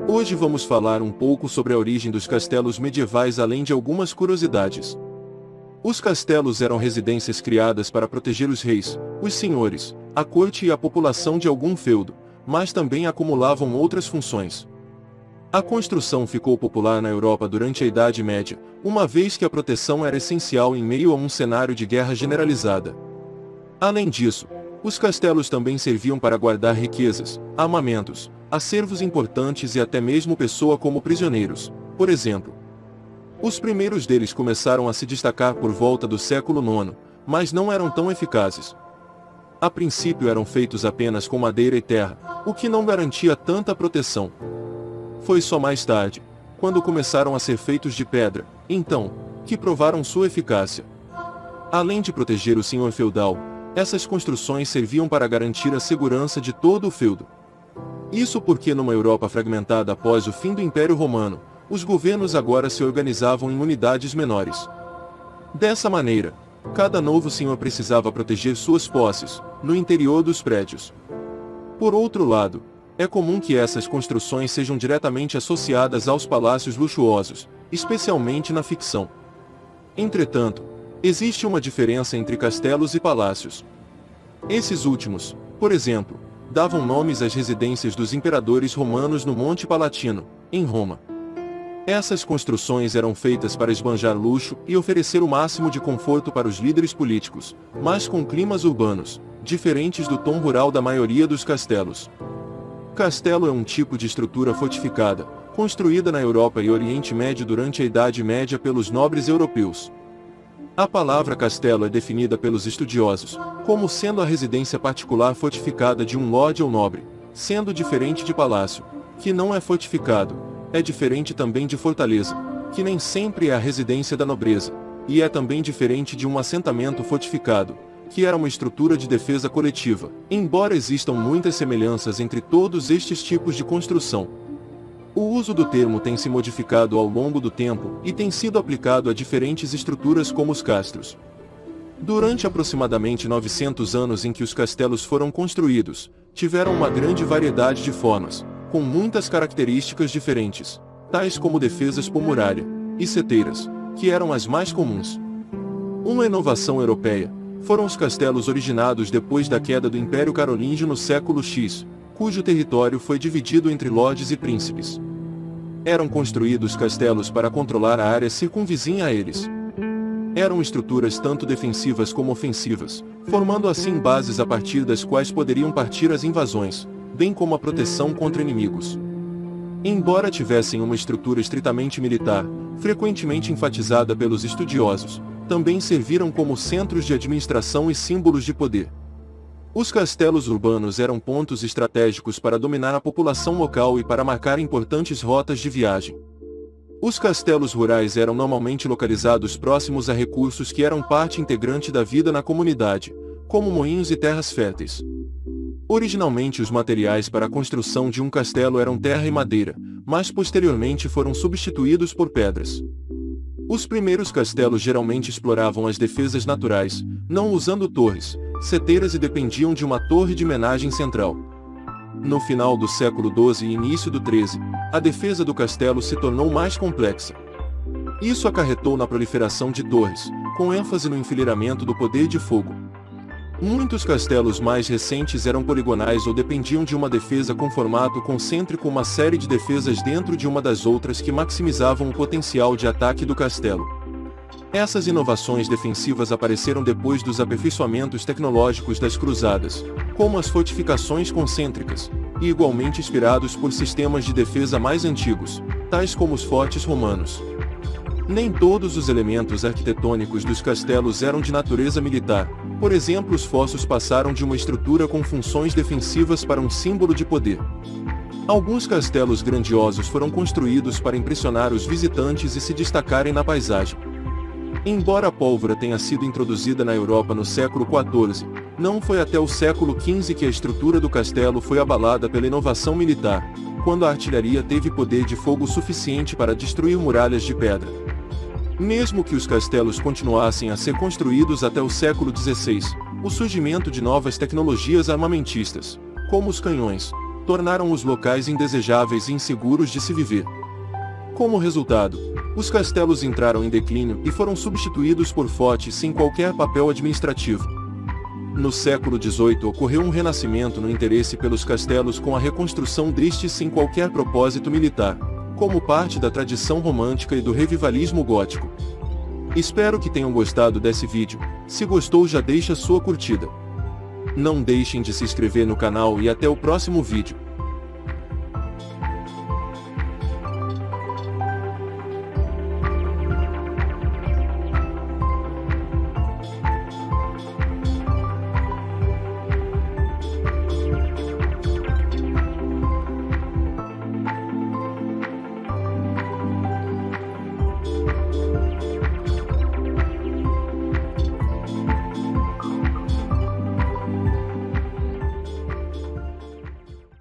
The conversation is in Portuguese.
Hoje vamos falar um pouco sobre a origem dos castelos medievais, além de algumas curiosidades. Os castelos eram residências criadas para proteger os reis, os senhores, a corte e a população de algum feudo, mas também acumulavam outras funções. A construção ficou popular na Europa durante a Idade Média, uma vez que a proteção era essencial em meio a um cenário de guerra generalizada. Além disso, os castelos também serviam para guardar riquezas, armamentos, acervos importantes e até mesmo pessoas como prisioneiros, por exemplo. Os primeiros deles começaram a se destacar por volta do século IX, mas não eram tão eficazes. A princípio eram feitos apenas com madeira e terra, o que não garantia tanta proteção. Foi só mais tarde, quando começaram a ser feitos de pedra, então, que provaram sua eficácia. Além de proteger o senhor feudal, essas construções serviam para garantir a segurança de todo o feudo. Isso porque numa Europa fragmentada após o fim do Império Romano, os governos agora se organizavam em unidades menores. Dessa maneira, cada novo senhor precisava proteger suas posses, no interior dos prédios. Por outro lado, é comum que essas construções sejam diretamente associadas aos palácios luxuosos, especialmente na ficção. Entretanto, existe uma diferença entre castelos e palácios. Esses últimos, por exemplo, davam nomes às residências dos imperadores romanos no Monte Palatino, em Roma. Essas construções eram feitas para esbanjar luxo e oferecer o máximo de conforto para os líderes políticos, mas com climas urbanos, diferentes do tom rural da maioria dos castelos. Castelo é um tipo de estrutura fortificada, construída na Europa e Oriente Médio durante a Idade Média pelos nobres europeus. A palavra castelo é definida pelos estudiosos como sendo a residência particular fortificada de um lorde ou nobre, sendo diferente de palácio, que não é fortificado, é diferente também de fortaleza, que nem sempre é a residência da nobreza, e é também diferente de um assentamento fortificado, que era uma estrutura de defesa coletiva, embora existam muitas semelhanças entre todos estes tipos de construção. O uso do termo tem se modificado ao longo do tempo e tem sido aplicado a diferentes estruturas como os castros. Durante aproximadamente 900 anos em que os castelos foram construídos, tiveram uma grande variedade de formas, com muitas características diferentes, tais como defesas por muralha e seteiras, que eram as mais comuns. Uma inovação europeia foram os castelos originados depois da queda do Império Carolíngio no século X, cujo território foi dividido entre lordes e príncipes. Eram construídos castelos para controlar a área circunvizinha a eles. Eram estruturas tanto defensivas como ofensivas, formando assim bases a partir das quais poderiam partir as invasões, bem como a proteção contra inimigos. Embora tivessem uma estrutura estritamente militar, frequentemente enfatizada pelos estudiosos, também serviram como centros de administração e símbolos de poder. Os castelos urbanos eram pontos estratégicos para dominar a população local e para marcar importantes rotas de viagem. Os castelos rurais eram normalmente localizados próximos a recursos que eram parte integrante da vida na comunidade, como moinhos e terras férteis. Originalmente os materiais para a construção de um castelo eram terra e madeira, mas posteriormente foram substituídos por pedras. Os primeiros castelos geralmente exploravam as defesas naturais, não usando torres, seteiras e dependiam de uma torre de menagem central. No final do século XII e início do XIII, a defesa do castelo se tornou mais complexa. Isso acarretou na proliferação de torres, com ênfase no enfileiramento do poder de fogo. Muitos castelos mais recentes eram poligonais ou dependiam de uma defesa com formato concêntrico, uma série de defesas dentro de uma das outras que maximizavam o potencial de ataque do castelo. Essas inovações defensivas apareceram depois dos aperfeiçoamentos tecnológicos das cruzadas, como as fortificações concêntricas, e igualmente inspirados por sistemas de defesa mais antigos, tais como os fortes romanos. Nem todos os elementos arquitetônicos dos castelos eram de natureza militar. Por exemplo, os fossos passaram de uma estrutura com funções defensivas para um símbolo de poder. Alguns castelos grandiosos foram construídos para impressionar os visitantes e se destacarem na paisagem. Embora a pólvora tenha sido introduzida na Europa no século XIV, não foi até o século XV que a estrutura do castelo foi abalada pela inovação militar, quando a artilharia teve poder de fogo suficiente para destruir muralhas de pedra. Mesmo que os castelos continuassem a ser construídos até o século XVI, o surgimento de novas tecnologias armamentistas, como os canhões, tornaram os locais indesejáveis e inseguros de se viver. Como resultado, os castelos entraram em declínio e foram substituídos por fortes sem qualquer papel administrativo. No século XVIII ocorreu um renascimento no interesse pelos castelos com a reconstrução destes sem qualquer propósito militar, como parte da tradição romântica e do revivalismo gótico. Espero que tenham gostado desse vídeo. Se gostou, já deixa sua curtida. Não deixem de se inscrever no canal e até o próximo vídeo.